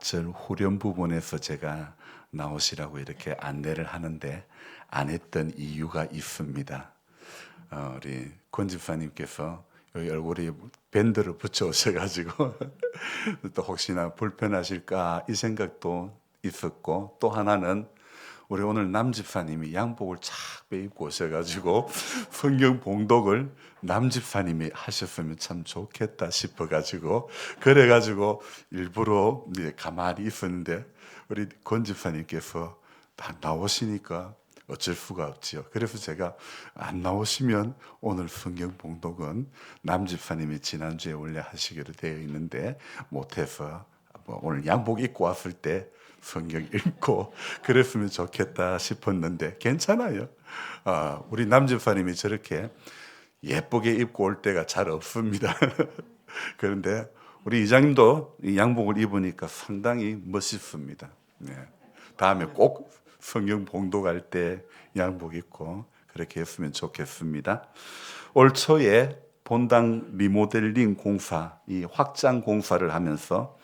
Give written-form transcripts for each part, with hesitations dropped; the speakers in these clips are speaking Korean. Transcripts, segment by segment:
절 후렴 부분에서 제가 나오시라고 이렇게 안내를 하는데 안 했던 이유가 있습니다. 우리 권 집사님께서 여기 얼굴에 밴드를 붙여 오셔가지고 또 혹시나 불편하실까 이 생각도 있었고, 또 하나는 우리 오늘 남 집사님이 양복을 착 빼입고 오셔가지고 성경 봉독을 남 집사님이 하셨으면 참 좋겠다 싶어가지고, 그래가지고 일부러 이제 가만히 있었는데 우리 권 집사님께서 다 나오시니까 어쩔 수가 없지요. 그래서 제가 안 나오시면 오늘 성경 봉독은 남 집사님이 지난주에 원래 하시기로 되어 있는데 못해서 오늘 양복 입고 왔을 때 성경 읽고 그랬으면 좋겠다 싶었는데 괜찮아요. 우리 남 집사님이 저렇게 예쁘게 입고 올 때가 잘 없습니다. 그런데 우리 이장님도 이 양복을 입으니까 상당히 멋있습니다. 네. 다음에 꼭 성경 봉독할 때 양복 입고 그렇게 했으면 좋겠습니다. 올 초에 본당 리모델링 공사, 이 확장 공사를 하면서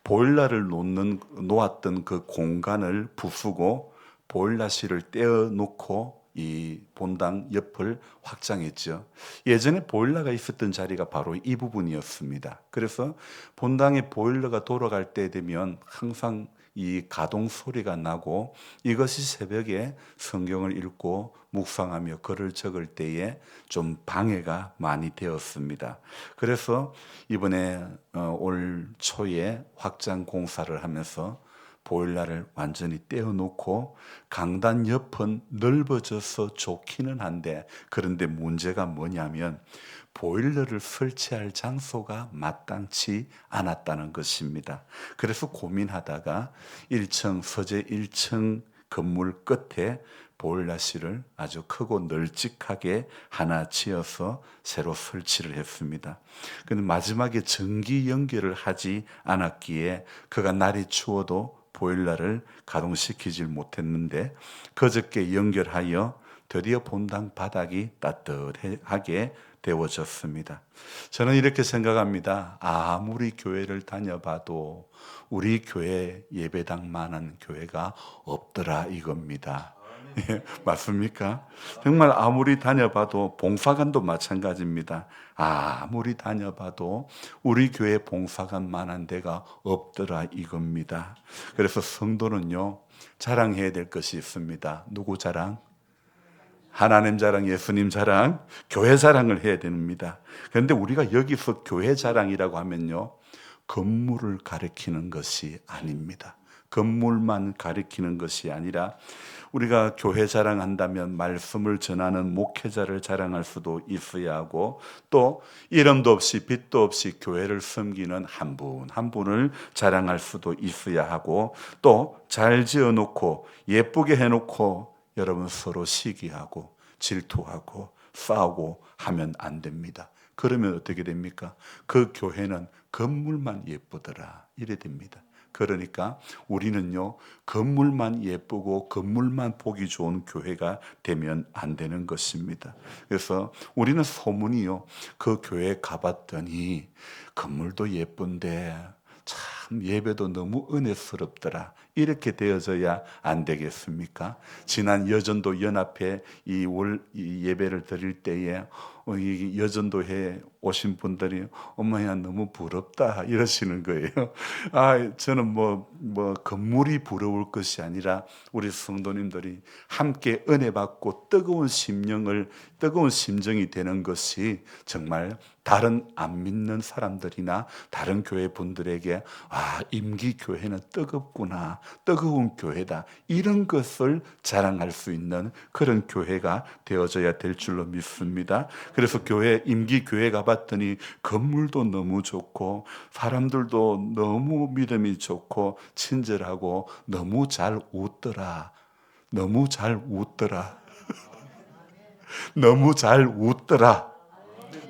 보일러를 놓았던 그 공간을 부수고 보일러실을 떼어놓고 이 본당 옆을 확장했죠. 예전에 보일러가 있었던 자리가 바로 이 부분이었습니다. 그래서 본당에 보일러가 돌아갈 때 되면 항상 이 가동 소리가 나고, 이것이 새벽에 성경을 읽고 묵상하며 글을 적을 때에 좀 방해가 많이 되었습니다. 그래서 이번에 올 초에 확장 공사를 하면서 보일러를 완전히 떼어놓고 강단 옆은 넓어져서 좋기는 한데, 그런데 문제가 뭐냐면 보일러를 설치할 장소가 마땅치 않았다는 것입니다. 그래서 고민하다가 1층 서재 1층 건물 끝에 보일러실을 아주 크고 널찍하게 하나 지어서 새로 설치를 했습니다. 근데 마지막에 전기 연결을 하지 않았기에 그가 날이 추워도 보일러를 가동시키질 못했는데, 그저께 연결하여 드디어 본당 바닥이 따뜻하게 데워졌습니다. 저는 이렇게 생각합니다. 아무리 교회를 다녀봐도 우리 교회 예배당만한 교회가 없더라 이겁니다. 예, 맞습니까? 정말 아무리 다녀봐도, 봉사관도 마찬가지입니다. 아무리 다녀봐도 우리 교회 봉사관만한 데가 없더라 이겁니다. 그래서 성도는요, 자랑해야 될 것이 있습니다. 누구 자랑? 하나님 자랑, 예수님 자랑, 교회 자랑을 해야 됩니다. 그런데 우리가 여기서 교회 자랑이라고 하면요, 건물을 가리키는 것이 아닙니다. 건물만 가리키는 것이 아니라, 우리가 교회 자랑한다면 말씀을 전하는 목회자를 자랑할 수도 있어야 하고, 또 이름도 없이 빛도 없이 교회를 섬기는 한 분 한 분을 자랑할 수도 있어야 하고, 또 잘 지어놓고 예쁘게 해놓고 여러분 서로 시기하고 질투하고 싸우고 하면 안 됩니다. 그러면 어떻게 됩니까? 그 교회는 건물만 예쁘더라 이래 됩니다. 그러니까 우리는요, 건물만 예쁘고 건물만 보기 좋은 교회가 되면 안 되는 것입니다. 그래서 우리는 소문이요, 그 교회 가봤더니 건물도 예쁜데 참 예배도 너무 은혜스럽더라 이렇게 되어져야 안 되겠습니까? 지난 여전도 연합회 이 예배를 드릴 때에 이 여전도에 오신 분들이 엄마야 너무 부럽다 이러시는 거예요. 저는 건물이 부러울 것이 아니라 우리 성도님들이 함께 은혜 받고 뜨거운 심정이 되는 것이 정말 다른 안 믿는 사람들이나 다른 교회 분들에게 임기 교회는 뜨겁구나, 뜨거운 교회다, 이런 것을 자랑할 수 있는 그런 교회가 되어져야 될 줄로 믿습니다. 그래서 임기 교회 가봤더니 건물도 너무 좋고 사람들도 너무 믿음이 좋고 친절하고 너무 잘 웃더라. 너무 잘 웃더라. 너무 잘 웃더라.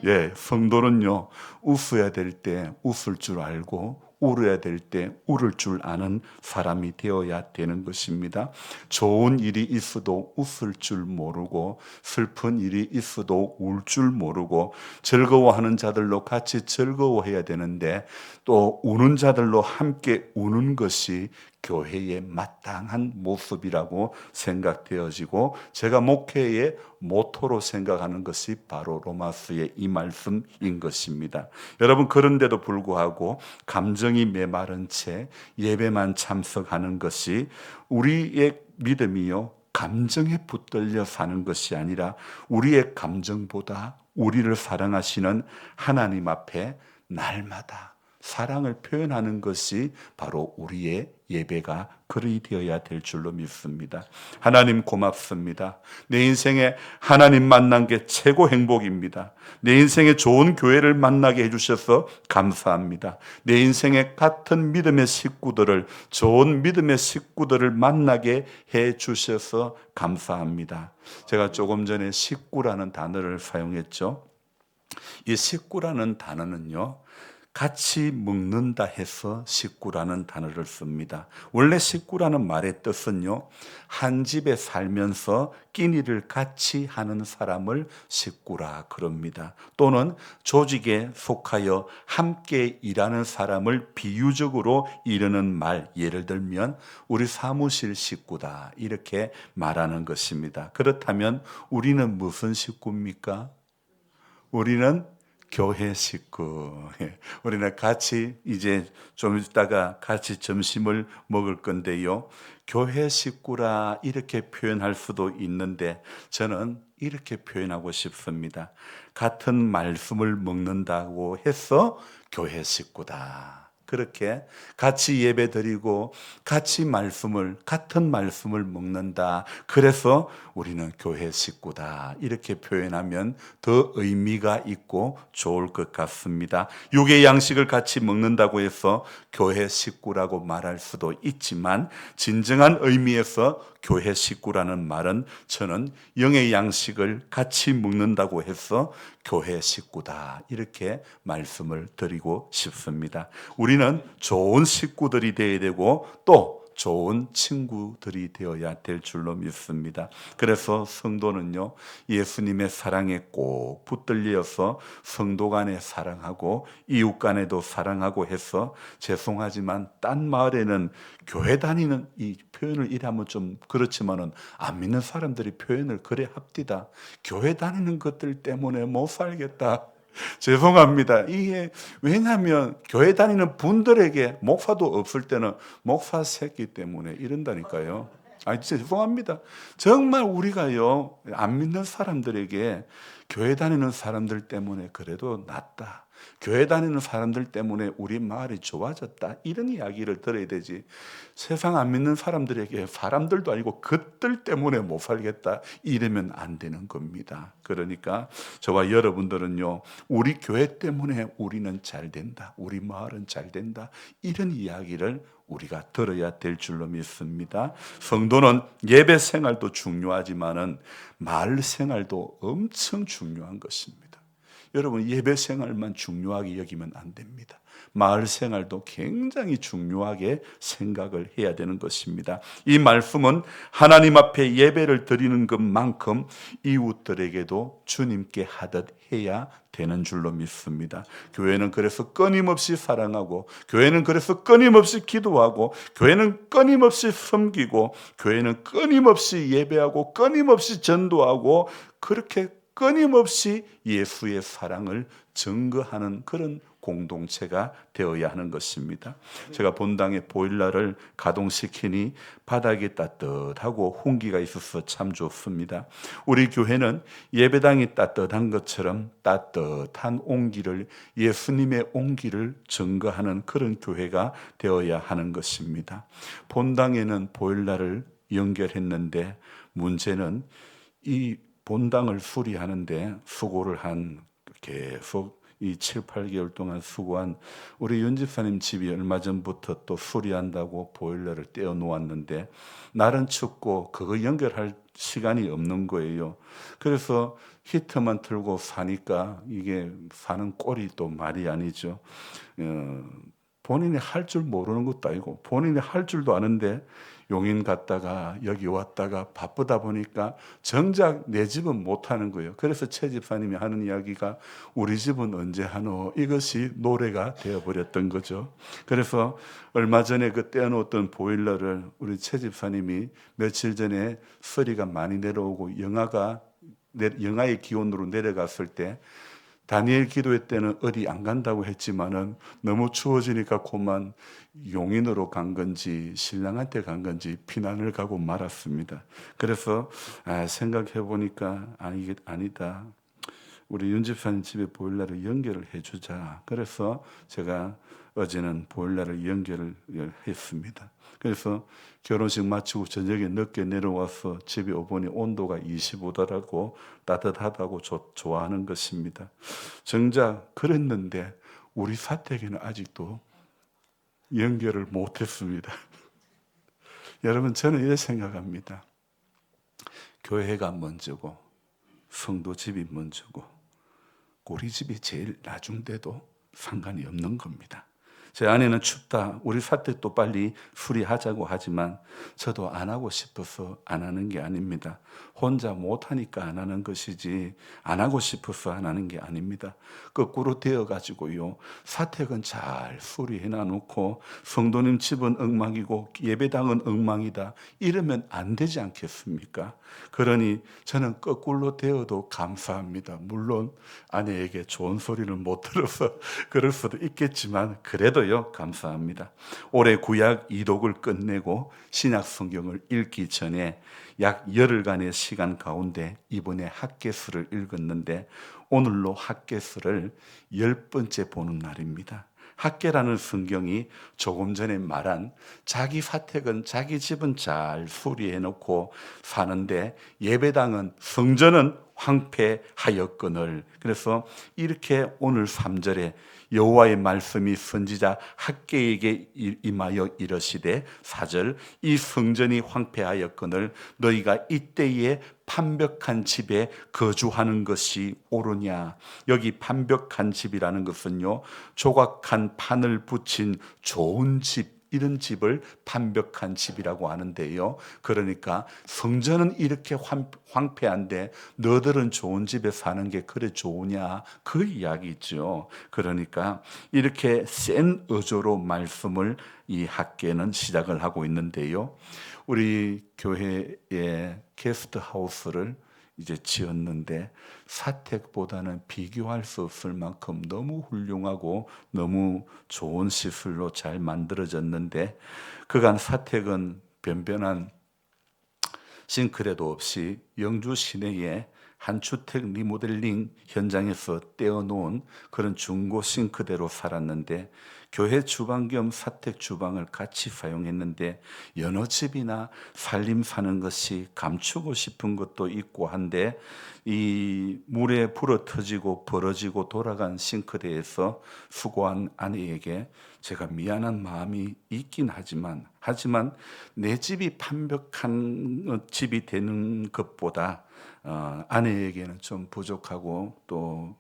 예, 성도는요, 웃어야 될 때 웃을 줄 알고 울어야 될 때 울을 줄 아는 사람이 되어야 되는 것입니다. 좋은 일이 있어도 웃을 줄 모르고 슬픈 일이 있어도 울 줄 모르고 즐거워하는 자들로 같이 즐거워해야 되는데 또 우는 자들로 함께 우는 것이 교회의 마땅한 모습이라고 생각되어지고 제가 목회의 모토로 생각하는 것이 바로 로마서의 이 말씀인 것입니다. 여러분 그런데도 불구하고 감정이 메마른 채 예배만 참석하는 것이 우리의 믿음이요 감정에 붙들려 사는 것이 아니라 우리의 감정보다 우리를 사랑하시는 하나님 앞에 날마다 사랑을 표현하는 것이 바로 우리의 예배가 그리 되어야 될 줄로 믿습니다. 하나님 고맙습니다. 내 인생에 하나님 만난 게 최고 행복입니다. 내 인생에 좋은 교회를 만나게 해주셔서 감사합니다. 내 인생에 같은 믿음의 식구들을 좋은 믿음의 식구들을 만나게 해주셔서 감사합니다. 제가 조금 전에 식구라는 단어를 사용했죠. 이 식구라는 단어는요 같이 먹는다 해서 식구라는 단어를 씁니다. 원래 식구라는 말의 뜻은요, 한 집에 살면서 끼니를 같이 하는 사람을 식구라 그럽니다. 또는 조직에 속하여 함께 일하는 사람을 비유적으로 이르는 말, 예를 들면 우리 사무실 식구다 이렇게 말하는 것입니다. 그렇다면 우리는 무슨 식구입니까? 우리는 교회 식구. 우리는 같이 이제 좀 있다가 같이 점심을 먹을 건데요. 교회 식구라 이렇게 표현할 수도 있는데 저는 이렇게 표현하고 싶습니다. 같은 말씀을 먹는다고 해서 교회 식구다. 그렇게 같이 예배 드리고 같은 말씀을 먹는다. 그래서 우리는 교회 식구다. 이렇게 표현하면 더 의미가 있고 좋을 것 같습니다. 육의 양식을 같이 먹는다고 해서 교회 식구라고 말할 수도 있지만 진정한 의미에서 교회 식구라는 말은 저는 영의 양식을 같이 먹는다고 해서 교회 식구다 이렇게 말씀을 드리고 싶습니다. 우리는 좋은 식구들이 되어야 되고 또 좋은 친구들이 되어야 될 줄로 믿습니다. 그래서 성도는요 예수님의 사랑에 꼭 붙들려서 성도 간에 사랑하고 이웃 간에도 사랑하고 해서 죄송하지만 딴 마을에는 교회 다니는 이 표현을 이래하면 좀 그렇지만은 안 믿는 사람들이 표현을 그래 합디다. 교회 다니는 것들 때문에 못 살겠다. 죄송합니다. 이게 왜냐하면 교회 다니는 분들에게 목사도 없을 때는 목사 새끼 때문에 이런다니까요. 죄송합니다. 정말 우리가요 안 믿는 사람들에게 교회 다니는 사람들 때문에 그래도 낫다. 교회 다니는 사람들 때문에 우리 마을이 좋아졌다. 이런 이야기를 들어야 되지. 세상 안 믿는 사람들에게 사람들도 아니고 그들 때문에 못 살겠다. 이러면 안 되는 겁니다. 그러니까 저와 여러분들은요. 우리 교회 때문에 우리는 잘 된다. 우리 마을은 잘 된다. 이런 이야기를 우리가 들어야 될 줄로 믿습니다. 성도는 예배 생활도 중요하지만은 마을 생활도 엄청 중요한 것입니다. 여러분 예배 생활만 중요하게 여기면 안 됩니다. 마을 생활도 굉장히 중요하게 생각을 해야 되는 것입니다. 이 말씀은 하나님 앞에 예배를 드리는 것만큼 이웃들에게도 주님께 하듯 해야 되는 줄로 믿습니다. 교회는 그래서 끊임없이 사랑하고 교회는 그래서 끊임없이 기도하고 교회는 끊임없이 섬기고 교회는 끊임없이 예배하고 끊임없이 전도하고 그렇게 끊임없이 예수의 사랑을 증거하는 그런 공동체가 되어야 하는 것입니다. 제가 본당에 보일러를 가동시키니 바닥이 따뜻하고 훈기가 있어서 참 좋습니다. 우리 교회는 예배당이 따뜻한 것처럼 따뜻한 온기를 예수님의 온기를 증거하는 그런 교회가 되어야 하는 것입니다. 본당에는 보일러를 연결했는데 문제는 이 본당을 수리하는데 수고를 한 계속 이 7, 8개월 동안 수고한 우리 윤 집사님 집이 얼마 전부터 또 수리한다고 보일러를 떼어 놓았는데 날은 춥고 그거 연결할 시간이 없는 거예요. 그래서 히터만 틀고 사니까 이게 사는 꼴이 또 말이 아니죠. 본인이 할 줄 모르는 것도 아니고 본인이 할 줄도 아는데 용인 갔다가 여기 왔다가 바쁘다 보니까 정작 내 집은 못하는 거예요. 그래서 최 집사님이 하는 이야기가 우리 집은 언제 하노? 이것이 노래가 되어버렸던 거죠. 그래서 얼마 전에 그 떼어놓았던 보일러를 우리 최 집사님이 며칠 전에 서리가 많이 내려오고 영하의 기온으로 내려갔을 때 다니엘 기도회 때는 어디 안 간다고 했지만은 너무 추워지니까 그만 용인으로 간 건지 신랑한테 간 건지 피난을 가고 말았습니다. 그래서 생각해 보니까 아니다. 우리 윤 집사님 집에 보일러를 연결을 해주자. 그래서 제가 어제는 보일러를 연결을 했습니다. 그래서 결혼식 마치고 저녁에 늦게 내려와서 집에 오보니 온도가 25도라고 따뜻하다고 좋아하는 것입니다. 정작 그랬는데 우리 사택에는 아직도 연결을 못했습니다. 여러분, 저는 이렇게 생각합니다. 교회가 먼저고 성도 집이 먼저고 우리 집이 제일 나중돼도 상관이 없는 겁니다. 제 아내는 춥다, 우리 사택도 빨리 수리하자고 하지만 저도 안 하고 싶어서 안 하는 게 아닙니다. 혼자 못하니까 안 하는 것이지 안 하고 싶어서 안 하는 게 아닙니다. 거꾸로 되어가지고요, 사택은 잘 수리해 놔놓고 성도님 집은 엉망이고 예배당은 엉망이다 이러면 안 되지 않겠습니까? 그러니 저는 거꾸로 되어도 감사합니다. 물론 아내에게 좋은 소리는 못 들어서 그럴 수도 있겠지만 그래도요, 감사합니다. 올해 구약 이독을 끝내고 신약 성경을 읽기 전에 약 열흘간의 시간 가운데 이번에 학개수를 읽었는데 오늘로 학개수를 10번째 보는 날입니다. 학개라는 성경이 조금 전에 말한 자기 사택은 자기 집은 잘 수리해 놓고 사는데 예배당은 성전은 황폐하였거늘. 그래서 이렇게 오늘 3절에 여호와의 말씀이 선지자 학개에게 임하여 이르시되 4절 이 성전이 황폐하였거늘 너희가 이때에 판벽한 집에 거주하는 것이 옳으냐. 여기 판벽한 집이라는 것은요, 조각한 판을 붙인 좋은 집, 이런 집을 판벽한 집이라고 하는데요. 그러니까 성전은 이렇게 황폐한데 너들은 좋은 집에 사는 게 그래 좋으냐, 그 이야기죠. 그러니까 이렇게 센 어조로 말씀을 이 학계는 시작을 하고 있는데요. 우리 교회에 게스트하우스를 이제 지었는데 사택보다는 비교할 수 없을 만큼 너무 훌륭하고 너무 좋은 시설로 잘 만들어졌는데 그간 사택은 변변한 싱크대도 없이 영주 시내에 한 주택 리모델링 현장에서 떼어놓은 그런 중고 싱크대로 살았는데 교회 주방 겸 사택 주방을 같이 사용했는데 여느 집이나 살림 사는 것이 감추고 싶은 것도 있고 한데 이 물에 불어 터지고 벌어지고 돌아간 싱크대에서 수고한 아내에게 제가 미안한 마음이 있긴 하지만 내 집이 판벽한 집이 되는 것보다 아내에게는 좀 부족하고 또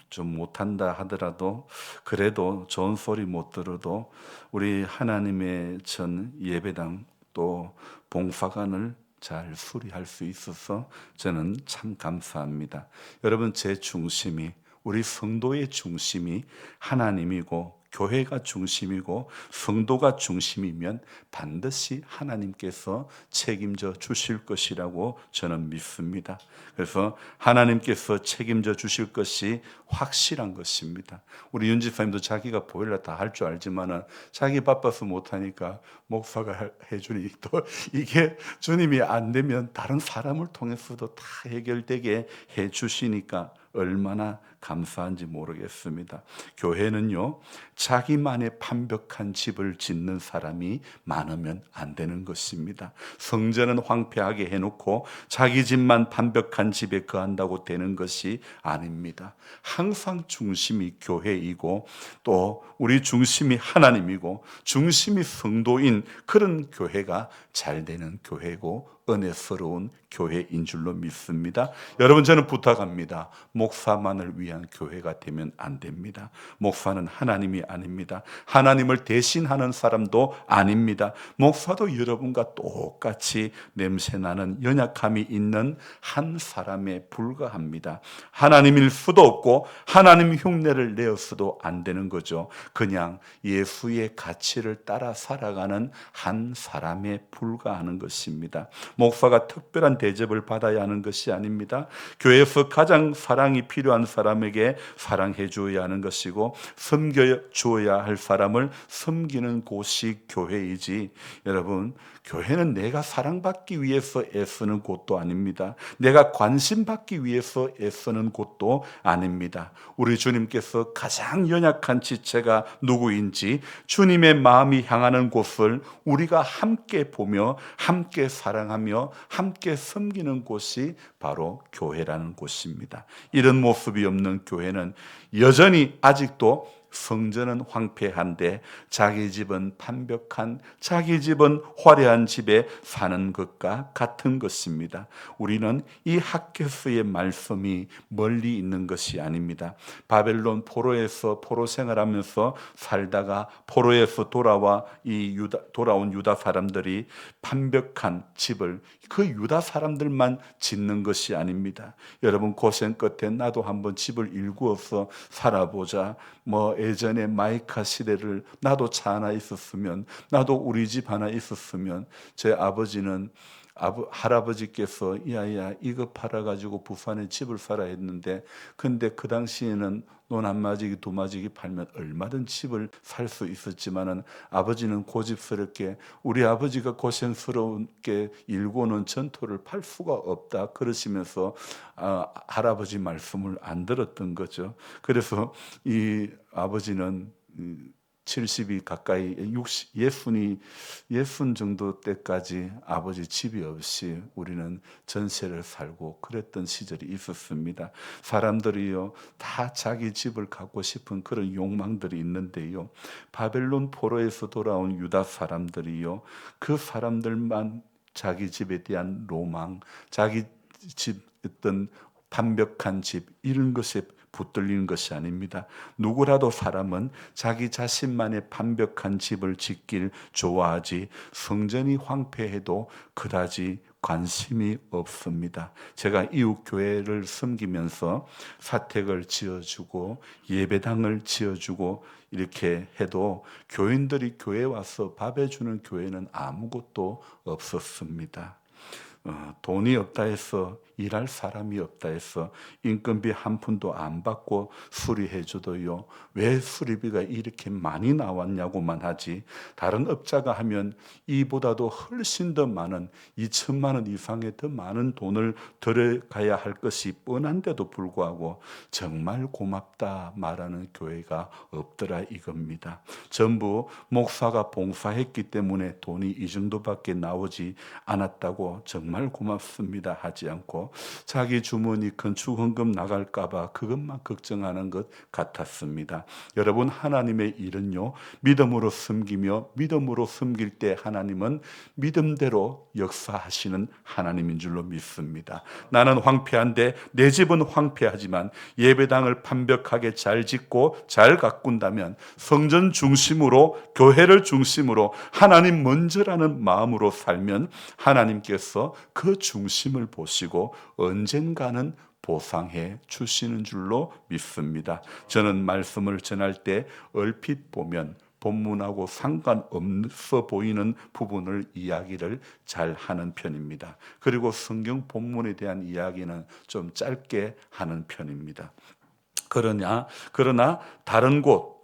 좀 못한다 하더라도 그래도 좋은 소리 못 들어도 우리 하나님의 전 예배당 또 봉사관을 잘 수리할 수 있어서 저는 참 감사합니다. 여러분, 제 중심이, 우리 성도의 중심이 하나님이고 교회가 중심이고 성도가 중심이면 반드시 하나님께서 책임져 주실 것이라고 저는 믿습니다. 그래서 하나님께서 책임져 주실 것이 확실한 것입니다. 우리 윤 집사님도 자기가 보일러 다 할 줄 알지만은 자기 바빠서 못하니까 목사가 해주니 또 이게 주님이 안 되면 다른 사람을 통해서도 다 해결되게 해주시니까 얼마나 감사한지 모르겠습니다. 교회는요, 자기만의 판벽한 집을 짓는 사람이 많으면 안 되는 것입니다. 성전은 황폐하게 해놓고 자기 집만 판벽한 집에 거한다고 되는 것이 아닙니다. 항상 중심이 교회이고 또 우리 중심이 하나님이고 중심이 성도인 그런 교회가 잘 되는 교회고 은혜스러운 교회인 줄로 믿습니다. 여러분, 저는 부탁합니다. 목사만을 위한 교회가 되면 안 됩니다. 목사는 하나님이 아닙니다. 하나님을 대신하는 사람도 아닙니다. 목사도 여러분과 똑같이 냄새나는 연약함이 있는 한 사람에 불과합니다. 하나님일 수도 없고 하나님 흉내를 내어서도 안 되는 거죠. 그냥 예수의 가치를 따라 살아가는 한 사람에 불과하는 것입니다. 목사가 특별한 대접을 받아야 하는 것이 아닙니다. 교회에서 가장 사랑이 필요한 사람에게 사랑해 주어야 하는 것이고, 섬겨 주어야 할 사람을 섬기는 곳이 교회이지, 여러분, 교회는 내가 사랑받기 위해서 애쓰는 곳도 아닙니다. 내가 관심받기 위해서 애쓰는 곳도 아닙니다. 우리 주님께서 가장 연약한 지체가 누구인지, 주님의 마음이 향하는 곳을 우리가 함께 보며 함께 사랑하며 함께 섬기는 곳이 바로 교회라는 곳입니다. 이런 모습이 없는 교회는 여전히 아직도 성전은 황폐한데 자기 집은 판벽한, 자기 집은 화려한 집에 사는 것과 같은 것입니다. 우리는 이 학개서의 말씀이 멀리 있는 것이 아닙니다. 바벨론 포로에서 포로 생활하면서 살다가 포로에서 돌아온 유다 사람들이 판벽한 집을 그 유다 사람들만 짓는 것이 아닙니다. 여러분, 고생 끝에 나도 한번 집을 일구어서 살아보자, 예전에 마이카 시대를 나도 차 하나 있었으면, 나도 우리 집 하나 있었으면. 제 아버지는 할아버지께서 야야 이거 팔아가지고 부산에 집을 사라 했는데, 근데 그 당시에는 논 한 마지기 두 마지기 팔면 얼마든 집을 살 수 있었지만은, 아버지는 고집스럽게 우리 아버지가 고생스럽게 일궈놓은 전토를 팔 수가 없다 그러시면서 할아버지 말씀을 안 들었던 거죠. 그래서 이 아버지는 70이 가까이 60 정도 때까지 아버지 집이 없이 우리는 전세를 살고 그랬던 시절이 있었습니다. 사람들이요 다 자기 집을 갖고 싶은 그런 욕망들이 있는데요, 바벨론 포로에서 돌아온 유다 사람들이요 그 사람들만 자기 집에 대한 로망, 자기 집 어떤 완벽한 집 이런 것에 붙들리는 것이 아닙니다. 누구라도 사람은 자기 자신만의 완벽한 집을 짓길 좋아하지, 성전이 황폐해도 그다지 관심이 없습니다. 제가 이웃 교회를 섬기면서 사택을 지어주고 예배당을 지어주고 이렇게 해도 교인들이 교회에 와서 밥해주는 교회는 아무것도 없었습니다. 돈이 없다 해서, 일할 사람이 없다 해서 인건비 한 푼도 안 받고 수리해 줘도요, 왜 수리비가 이렇게 많이 나왔냐고만 하지, 다른 업자가 하면 이보다도 훨씬 더 많은 2천만 원 이상의 더 많은 돈을 들어가야 할 것이 뻔한데도 불구하고 정말 고맙다 말하는 교회가 없더라 이겁니다. 전부 목사가 봉사했기 때문에 돈이 이 정도밖에 나오지 않았다고 정말 고맙습니다 하지 않고, 자기 주머니 건축헌금 나갈까봐 그것만 걱정하는 것 같았습니다. 여러분, 하나님의 일은요 믿음으로 섬기며 믿음으로 섬길 때 하나님은 믿음대로 역사하시는 하나님인 줄로 믿습니다. 나는 황폐한데, 내 집은 황폐하지만 예배당을 완벽하게 잘 짓고 잘 가꾼다면, 성전 중심으로 교회를 중심으로 하나님 먼저라는 마음으로 살면 하나님께서 그 중심을 보시고 언젠가는 보상해 주시는 줄로 믿습니다. 저는 말씀을 전할 때 얼핏 보면 본문하고 상관없어 보이는 부분을 이야기를 잘 하는 편입니다. 그리고 성경 본문에 대한 이야기는 좀 짧게 하는 편입니다. 그러나 다른 곳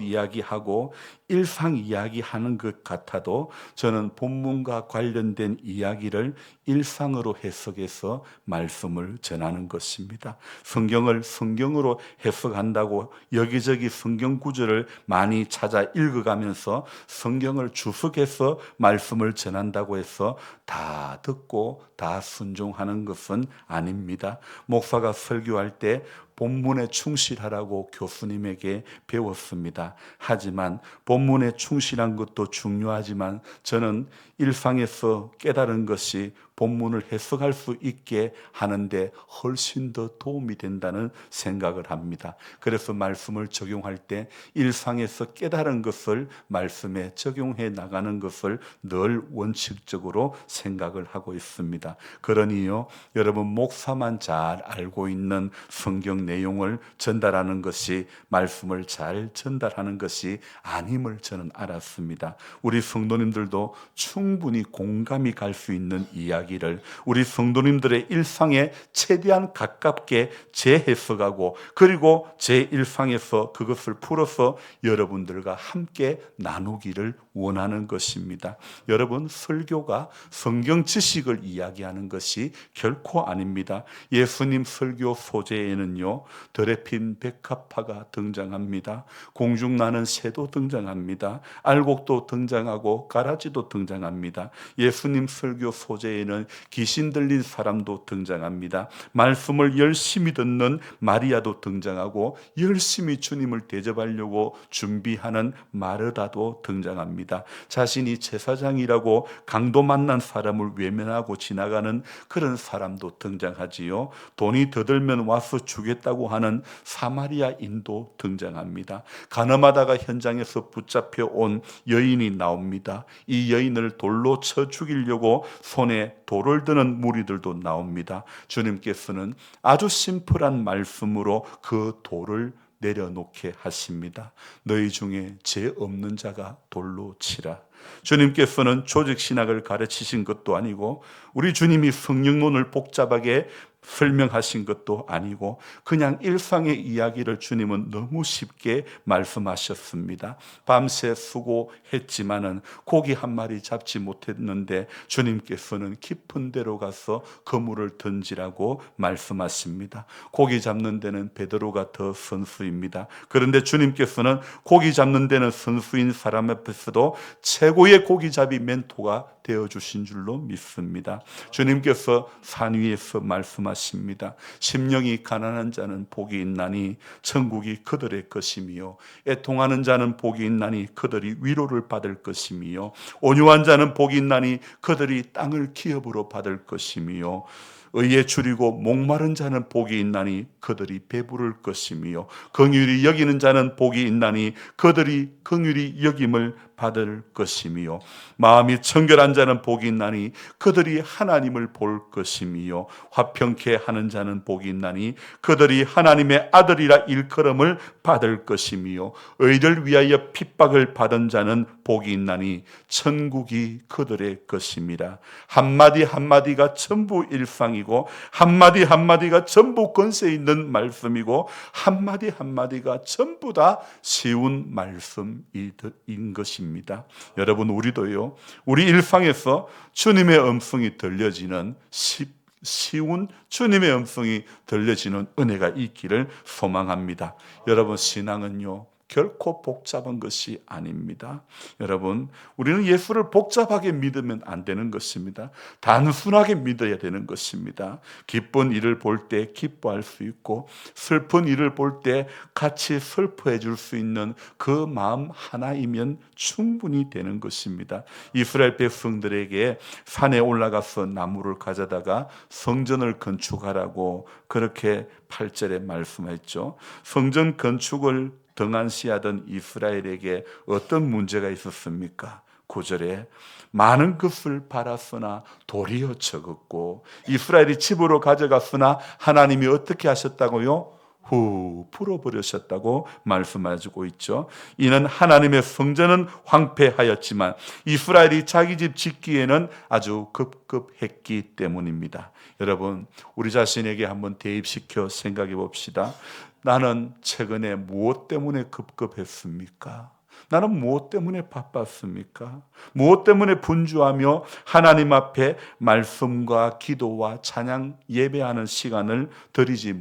이야기하고 일상 이야기하는 것 같아도 저는 본문과 관련된 이야기를 일상으로 해석해서 말씀을 전하는 것입니다. 성경을 성경으로 해석한다고 여기저기 성경 구절을 많이 찾아 읽어가면서 성경을 주석해서 말씀을 전한다고 해서 다 듣고 다 순종하는 것은 아닙니다. 목사가 설교할 때 본문에 충실하라고 교수님에게 배웠습니다. 하지만 본문에 충실한 것도 중요하지만 저는 일상에서 깨달은 것이 본문을 해석할 수 있게 하는데 훨씬 더 도움이 된다는 생각을 합니다. 그래서 말씀을 적용할 때 일상에서 깨달은 것을 말씀에 적용해 나가는 것을 늘 원칙적으로 생각을 하고 있습니다. 그러니요, 여러분 목사만 잘 알고 있는 성경 내용을 전달하는 것이 말씀을 잘 전달하는 것이 아님을 저는 알았습니다. 우리 성도님들도 충분히 공감이 갈 수 있는 이야기를 우리 성도님들의 일상에 최대한 가깝게 재해석하고 그리고 제 일상에서 그것을 풀어서 여러분들과 함께 나누기를 원하는 것입니다. 여러분, 설교가 성경 지식을 이야기하는 것이 결코 아닙니다. 예수님 설교 소재에는요, 들에 핀 백합화가 등장합니다. 공중나는 새도 등장합니다. 알곡도 등장하고 가라지도 등장합니다. 예수님 설교 소재에는 귀신 들린 사람도 등장합니다. 말씀을 열심히 듣는 마리아도 등장하고 열심히 주님을 대접하려고 준비하는 마르다도 등장합니다. 자신이 제사장이라고 강도 만난 사람을 외면하고 지나가는 그런 사람도 등장하지요. 돈이 더 들면 와서 주겠다고 하는 사마리아인도 등장합니다. 가늠하다가 현장에서 붙잡혀 온 여인이 나옵니다. 이 여인을 돌로 쳐 죽이려고 손에 돌을 드는 무리들도 나옵니다. 주님께서는 아주 심플한 말씀으로 그 돌을 내려놓게 하십니다. 너희 중에 죄 없는 자가 돌로 치라. 주님께서는 조직신학을 가르치신 것도 아니고 우리 주님이 성령론을 복잡하게 설명하신 것도 아니고 그냥 일상의 이야기를 주님은 너무 쉽게 말씀하셨습니다. 밤새 수고했지만은 고기 한 마리 잡지 못했는데 주님께서는 깊은 데로 가서 그물을 던지라고 말씀하십니다. 고기 잡는 데는 베드로가 더 선수입니다. 그런데 주님께서는 고기 잡는 데는 선수인 사람 앞에서도 최고의 고기잡이 멘토가 되어주신 줄로 믿습니다. 주님께서 산 위에서 말씀하십니다. 심령이 가난한 자는 복이 있나니 천국이 그들의 것이며 애통하는 자는 복이 있나니 그들이 위로를 받을 것이며 온유한 자는 복이 있나니 그들이 땅을 기업으로 받을 것이며 의에 줄이고 목마른 자는 복이 있나니 그들이 배부를 것이며 긍휼히 여기는 자는 복이 있나니 그들이 긍휼히 여김을 받을 것이며 마음이 청결한 자는 복이 있나니 그들이 하나님을 볼 것이며 화평케 하는 자는 복이 있나니 그들이 하나님의 아들이라 일컬음을 받을 것이며 의를 위하여 핍박을 받은 자는 복이 있나니 천국이 그들의 것입니다. 한마디 한마디가 전부 일상이고 한마디 한마디가 전부 권세 있는 말씀이고 한마디 한마디가 전부 다 쉬운 말씀인 것입니다. 여러분, 우리도요, 우리 일상에서 주님의 음성이 들려지는 쉬운 주님의 음성이 들려지는 은혜가 있기를 소망합니다. 여러분, 신앙은요 결코 복잡한 것이 아닙니다. 여러분, 우리는 예수를 복잡하게 믿으면 안 되는 것입니다. 단순하게 믿어야 되는 것입니다. 기쁜 일을 볼 때 기뻐할 수 있고 슬픈 일을 볼 때 같이 슬퍼해 줄 수 있는 그 마음 하나이면 충분히 되는 것입니다. 이스라엘 백성들에게 산에 올라가서 나무를 가져다가 성전을 건축하라고 그렇게 8절에 말씀했죠. 성전 건축을 등한시하던 이스라엘에게 어떤 문제가 있었습니까? 9절에 많은 것을 바랐으나 도리어 적었고 이스라엘이 집으로 가져갔으나 하나님이 어떻게 하셨다고요? 풀어버리셨다고 말씀하시고 있죠. 이는 하나님의 성전은 황폐하였지만 이스라엘이 자기 집 짓기에는 아주 급급했기 때문입니다. 여러분, 우리 자신에게 한번 대입시켜 생각해 봅시다. 나는 최근에 무엇 때문에 급급했습니까? 나는 무엇 때문에 바빴습니까? 무엇 때문에 분주하며 하나님 앞에 말씀과 기도와 찬양 예배하는 시간을 드리지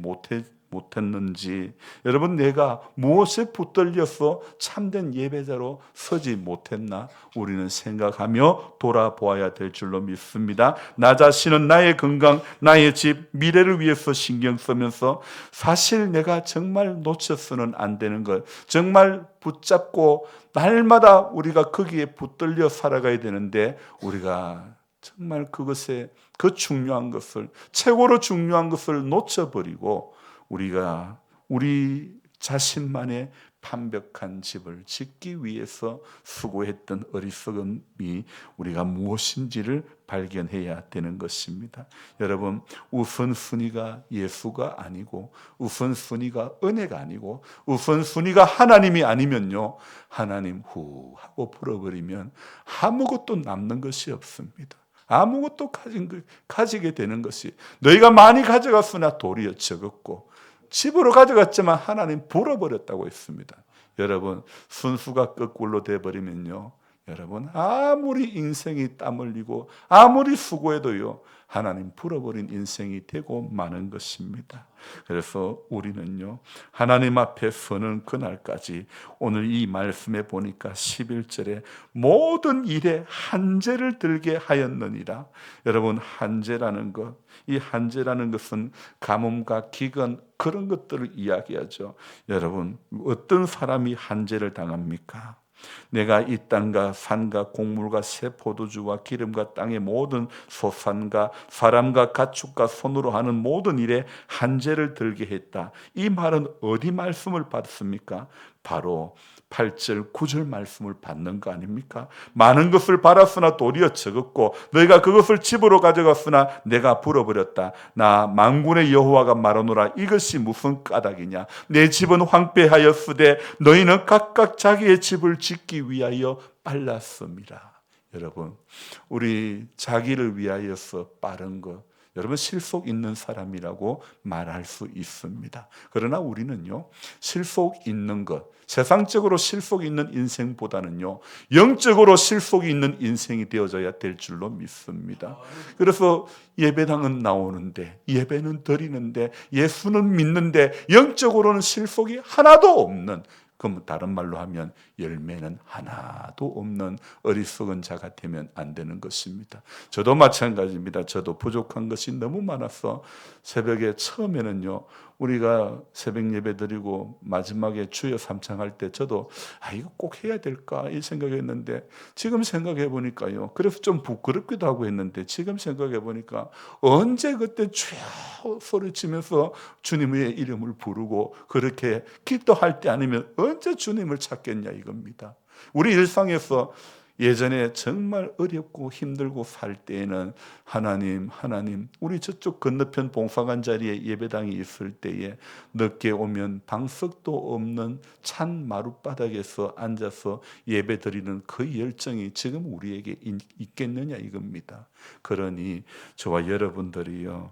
못했는지, 여러분 내가 무엇에 붙들려서 참된 예배자로 서지 못했나 우리는 생각하며 돌아보아야 될 줄로 믿습니다. 나 자신은 나의 건강, 나의 집, 미래를 위해서 신경 쓰면서 사실 내가 정말 놓쳐서는 안 되는 것, 정말 붙잡고 날마다 우리가 거기에 붙들려 살아가야 되는데 우리가 정말 그것에 그 중요한 것을, 최고로 중요한 것을 놓쳐버리고 우리가 우리 자신만의 완벽한 집을 짓기 위해서 수고했던 어리석음이 우리가 무엇인지를 발견해야 되는 것입니다. 여러분, 우선순위가 예수가 아니고 우선순위가 은혜가 아니고 우선순위가 하나님이 아니면요, 하나님 후 하고 풀어버리면 아무것도 남는 것이 없습니다. 아무것도 가지게 되는 것이, 너희가 많이 가져갔으나 도리어 적었고 집으로 가져갔지만 하나님 불어버렸다고 했습니다. 여러분, 순수가 거꾸로 돼버리면요, 여러분 아무리 인생이 땀 흘리고 아무리 수고해도요, 하나님 불어버린 인생이 되고 마는 것입니다. 그래서 우리는요, 하나님 앞에 서는 그날까지, 오늘 이 말씀에 보니까 11절에 모든 일에 한제를 들게 하였느니라. 여러분, 한제라는 것, 이 한제라는 것은 가뭄과 기근 그런 것들을 이야기하죠. 여러분, 어떤 사람이 한제를 당합니까? 내가 이 땅과 산과 곡물과 새 포도주와 기름과 땅의 모든 소산과 사람과 가축과 손으로 하는 모든 일에 한제를 들게 했다. 이 말은 어디 말씀을 받습니까? 바로 8절 9절 말씀을 받는 거 아닙니까? 많은 것을 받았으나 도리어 적었고 너희가 그것을 집으로 가져갔으나 내가 불어버렸다. 나 만군의 여호와가 말하노라. 이것이 무슨 까닭이냐? 내 집은 황폐하였으되 너희는 각각 자기의 집을 짓기 위하여 빨랐습니다. 여러분, 우리 자기를 위하여서 빠른 것, 여러분 실속 있는 사람이라고 말할 수 있습니다. 그러나 우리는요, 실속 있는 것, 세상적으로 실속 있는 인생보다는요, 영적으로 실속이 있는 인생이 되어져야 될 줄로 믿습니다. 그래서 예배당은 나오는데, 예배는 드리는데, 예수는 믿는데 영적으로는 실속이 하나도 없는, 그럼 다른 말로 하면 열매는 하나도 없는 어리석은 자가 되면 안 되는 것입니다. 저도 마찬가지입니다. 저도 부족한 것이 너무 많아서 새벽에 처음에는요, 우리가 새벽 예배 드리고 마지막에 주여 삼창할 때 저도 이거 꼭 해야 될까 이 생각했는데, 지금 생각해 보니까요, 그래서 좀 부끄럽기도 하고 했는데 지금 생각해 보니까 언제 그때 주여 소리치면서 주님의 이름을 부르고 그렇게 기도할 때 아니면 언제 주님을 찾겠냐 이겁니다. 우리 일상에서 예전에 정말 어렵고 힘들고 살 때에는 하나님, 우리 저쪽 건너편 봉사관 자리에 예배당이 있을 때에 늦게 오면 방석도 없는 찬 마룻바닥에서 앉아서 예배 드리는 그 열정이 지금 우리에게 있겠느냐 이겁니다. 그러니 저와 여러분들이요,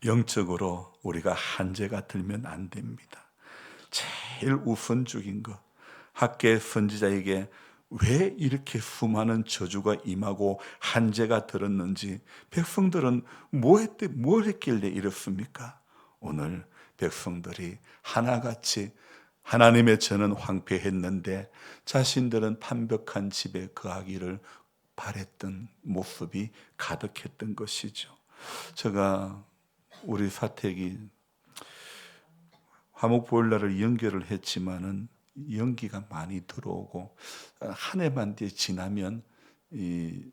영적으로 우리가 한제가 들면 안 됩니다. 제일 우선적인 것, 학계 선지자에게 왜 이렇게 수많은 저주가 임하고 한제가 들었는지, 백성들은 뭘 했길래 이렇습니까? 오늘 백성들이 하나같이 하나님의 전은 황폐했는데 자신들은 완벽한 집에 거하기를 바랬던 모습이 가득했던 것이죠. 제가 우리 사택이 화목보일러를 연결을 했지만은 연기가 많이 들어오고 한 해만 뒤에 지나면 이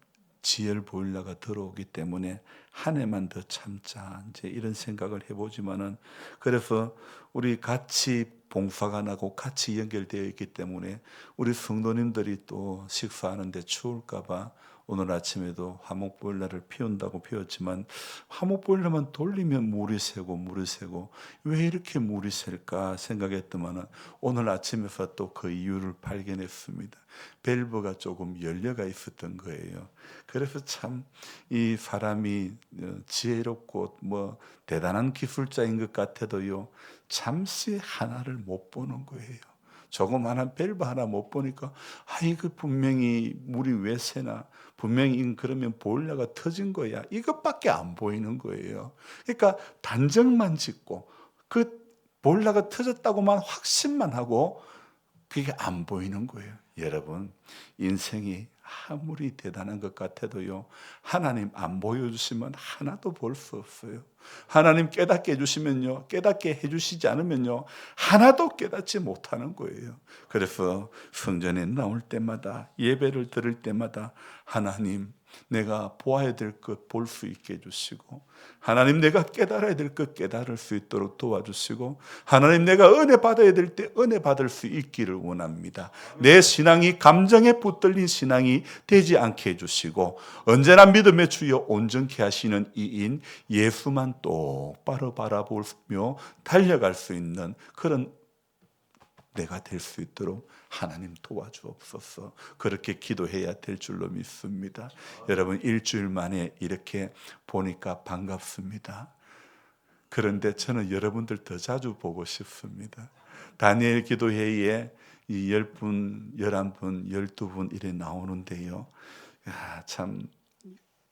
지열 보일러가 들어오기 때문에 한 해만 더 참자 이제 이런 생각을 해보지만은, 그래서 우리 같이 봉사관하고 같이 연결되어 있기 때문에 우리 성도님들이 또 식사하는데 추울까봐 오늘 아침에도 화목보일러를 피운다고 피웠지만 화목보일러만 돌리면 물이 새고 왜 이렇게 물이 셀까 생각했더만 오늘 아침에서 또 그 이유를 발견했습니다. 밸브가 조금 열려가 있었던 거예요. 그래서 참 이 사람이 지혜롭고 뭐 대단한 기술자인 것 같아도요, 잠시 하나를 못 보는 거예요. 조그마한 밸브 하나 못 보니까 이거 분명히 물이 왜 새나, 분명히 그러면 보일러가 터진 거야, 이것밖에 안 보이는 거예요. 그러니까 단정만 짓고 그 보일러가 터졌다고만 확신만 하고 그게 안 보이는 거예요. 여러분, 인생이 아무리 대단한 것 같아도요, 하나님 안 보여주시면 하나도 볼 수 없어요. 하나님 깨닫게 해주시면요, 깨닫게 해주시지 않으면요, 하나도 깨닫지 못하는 거예요. 그래서 성전에 나올 때마다, 예배를 드릴 때마다 하나님, 내가 보아야 될 것 볼 수 있게 해주시고, 하나님 내가 깨달아야 될 것 깨달을 수 있도록 도와주시고, 하나님 내가 은혜 받아야 될 때 은혜 받을 수 있기를 원합니다. 내 신앙이 감정에 붙들린 신앙이 되지 않게 해주시고, 언제나 믿음의 주여 온전케 하시는 이인 예수만 똑바로 바라보며 달려갈 수 있는 그런 내가 될 수 있도록 하나님 도와주옵소서. 그렇게 기도해야 될 줄로 믿습니다. 여러분, 일주일 만에 이렇게 보니까 반갑습니다. 그런데 저는 여러분들 더 자주 보고 싶습니다. 다니엘 기도회의에 이 10분, 11분, 12분 이래 나오는데요. 참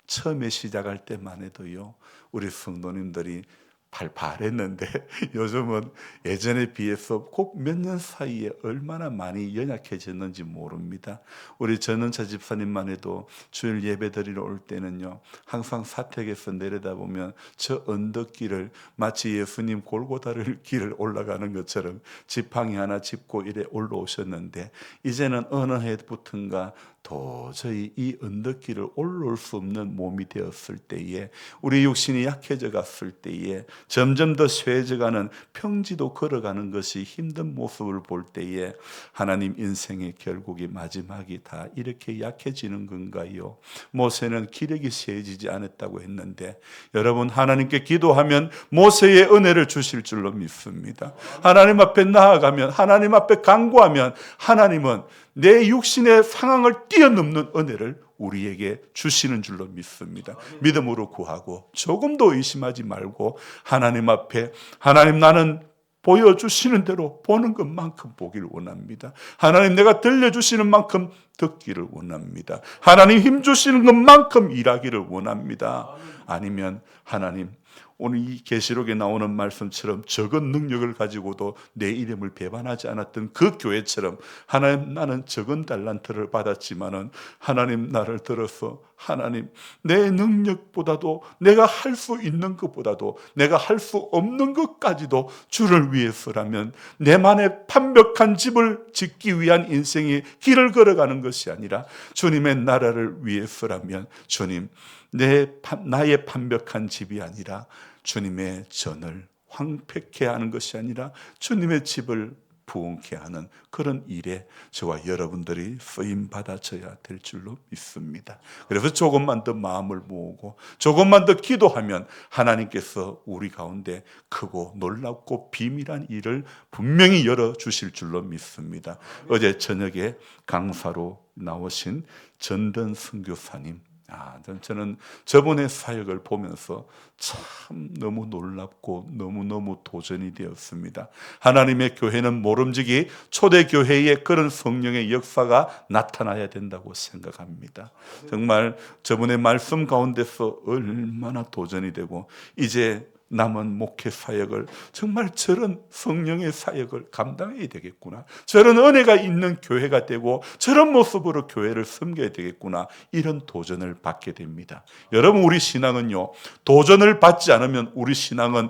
처음에 시작할 때만 해도요, 우리 성도님들이 발발했는데 요즘은 예전에 비해서 꼭 몇 년 사이에 얼마나 많이 연약해졌는지 모릅니다. 우리 전은차 집사님만 해도 주일 예배 드리러 올 때는요, 항상 사택에서 내려다보면 저 언덕길을 마치 예수님 골고다를 길을 올라가는 것처럼 지팡이 하나 짚고 이래 올라오셨는데, 이제는 어느 해부턴가 도저히 이 언덕길을 올라올 수 없는 몸이 되었을 때에, 우리 육신이 약해져 갔을 때에, 점점 더 쇠해져가는 평지도 걸어가는 것이 힘든 모습을 볼 때에, 하나님, 인생의 결국이 마지막이 다 이렇게 약해지는 건가요? 모세는 기력이 쇠해지지 않았다고 했는데, 여러분, 하나님께 기도하면 모세의 은혜를 주실 줄로 믿습니다. 하나님 앞에 나아가면, 하나님 앞에 간구하면 하나님은 내 육신의 상황을 뛰어넘는 은혜를 우리에게 주시는 줄로 믿습니다. 믿음으로 구하고 조금도 의심하지 말고 하나님 앞에, 하나님, 나는 보여주시는 대로 보는 것만큼 보기를 원합니다. 하나님, 내가 들려주시는 만큼 듣기를 원합니다. 하나님, 힘주시는 것만큼 일하기를 원합니다. 아니면 하나님, 오늘 이 계시록에 나오는 말씀처럼 적은 능력을 가지고도 내 이름을 배반하지 않았던 그 교회처럼, 하나님, 나는 적은 달란트를 받았지만은 하나님 나를 들어서, 하나님, 내 능력보다도, 내가 할 수 있는 것보다도, 내가 할 수 없는 것까지도 주를 위해서라면, 내만의 완벽한 집을 짓기 위한 인생의 길을 걸어가는 것이 아니라 주님의 나라를 위해서라면, 주님, 나의 완벽한 집이 아니라 주님의 전을 황폐케 하는 것이 아니라 주님의 집을 부흥케 하는 그런 일에 저와 여러분들이 쓰임 받아져야 될 줄로 믿습니다. 그래서 조금만 더 마음을 모으고 조금만 더 기도하면 하나님께서 우리 가운데 크고 놀랍고 비밀한 일을 분명히 열어주실 줄로 믿습니다. 어제 저녁에 강사로 나오신 전던 선교사님, 저는 저번의 사역을 보면서 참 너무 놀랍고 너무너무 도전이 되었습니다. 하나님의 교회는 모름지기 초대교회에 그런 성령의 역사가 나타나야 된다고 생각합니다. 정말 저번의 말씀 가운데서 얼마나 도전이 되고, 이제 남은 목회 사역을 정말 저런 성령의 사역을 감당해야 되겠구나, 저런 은혜가 있는 교회가 되고 저런 모습으로 교회를 섬겨야 되겠구나, 이런 도전을 받게 됩니다. 여러분, 우리 신앙은요, 도전을 받지 않으면 우리 신앙은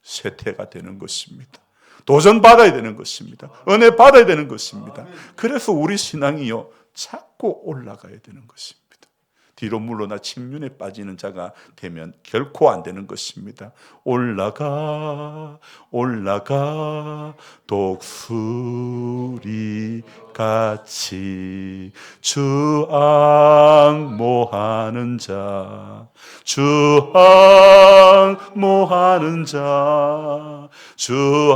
쇠퇴가 되는 것입니다. 도전 받아야 되는 것입니다. 은혜 받아야 되는 것입니다. 그래서 우리 신앙이요, 자꾸 올라가야 되는 것입니다. 뒤로 물러나 침륜에 빠지는 자가 되면 결코 안 되는 것입니다. 올라가 올라가 독수리 같이 주 앙모하는 자, 주 앙모하는 자, 주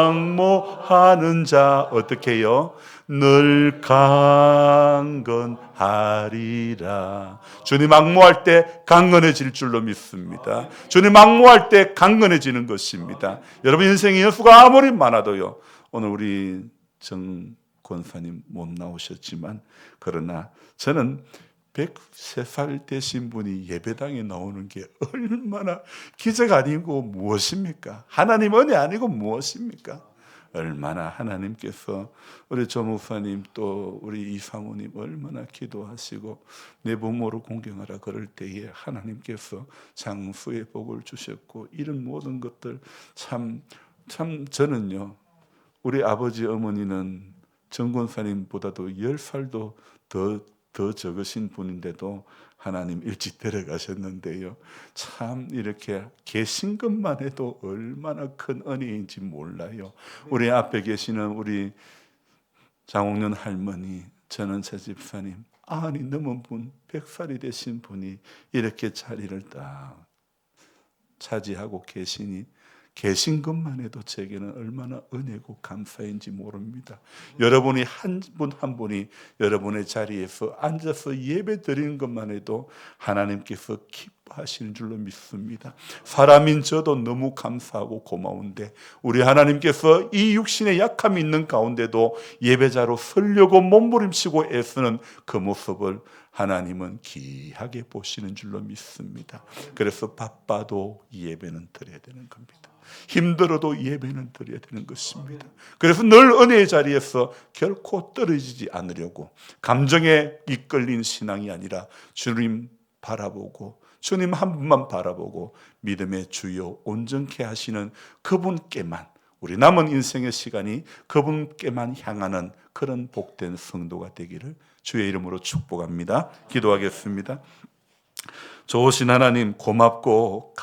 앙모하는 자, 어떻게 해요? 늘 강건하리라. 주님 앙모할 때 강건해질 줄로 믿습니다. 주님 앙모할 때 강건해지는 것입니다. 여러분, 인생의 여수가 아무리 많아도요, 오늘 우리 정 권사님 못 나오셨지만, 그러나 저는 103살 되신 분이 예배당에 나오는 게 얼마나 기적 아니고 무엇입니까? 하나님 은혜 아니고 무엇입니까? 얼마나 하나님께서 우리 조 목사님 또 우리 이사모님 얼마나 기도하시고 내 부모를 공경하라 그럴 때에 하나님께서 장수의 복을 주셨고 이런 모든 것들 참 저는요 우리 아버지 어머니는 정 권사님보다도 10살도 더 적으신 분인데도 하나님 일찍 데려가셨는데요. 참 이렇게 계신 것만 해도 얼마나 큰 은혜인지 몰라요. 우리 앞에 계시는 우리 장옥년 할머니, 저는 제 집사님, 아니 넘은 분, 100살이 되신 분이 이렇게 자리를 딱 차지하고 계신 것만 해도 제게는 얼마나 은혜고 감사인지 모릅니다. 여러분이 한 분 한 분이 여러분의 자리에서 앉아서 예배 드리는 것만 해도 하나님께서 기뻐하시는 줄로 믿습니다. 사람인 저도 너무 감사하고 고마운데 우리 하나님께서 이 육신의 약함이 있는 가운데도 예배자로 서려고 몸부림치고 애쓰는 그 모습을 하나님은 귀하게 보시는 줄로 믿습니다. 그래서 바빠도 예배는 드려야 되는 겁니다. 힘들어도 예배는 드려야 되는 것입니다. 그래서 늘 은혜의 자리에서 결코 떨어지지 않으려고 감정에 이끌린 신앙이 아니라 주님 바라보고 주님 한 분만 바라보고 믿음의 주요 온전케 하시는 그분께만 우리 남은 인생의 시간이 그분께만 향하는 그런 복된 성도가 되기를 주의 이름으로 축복합니다. 기도하겠습니다. 좋으신 하나님 고맙고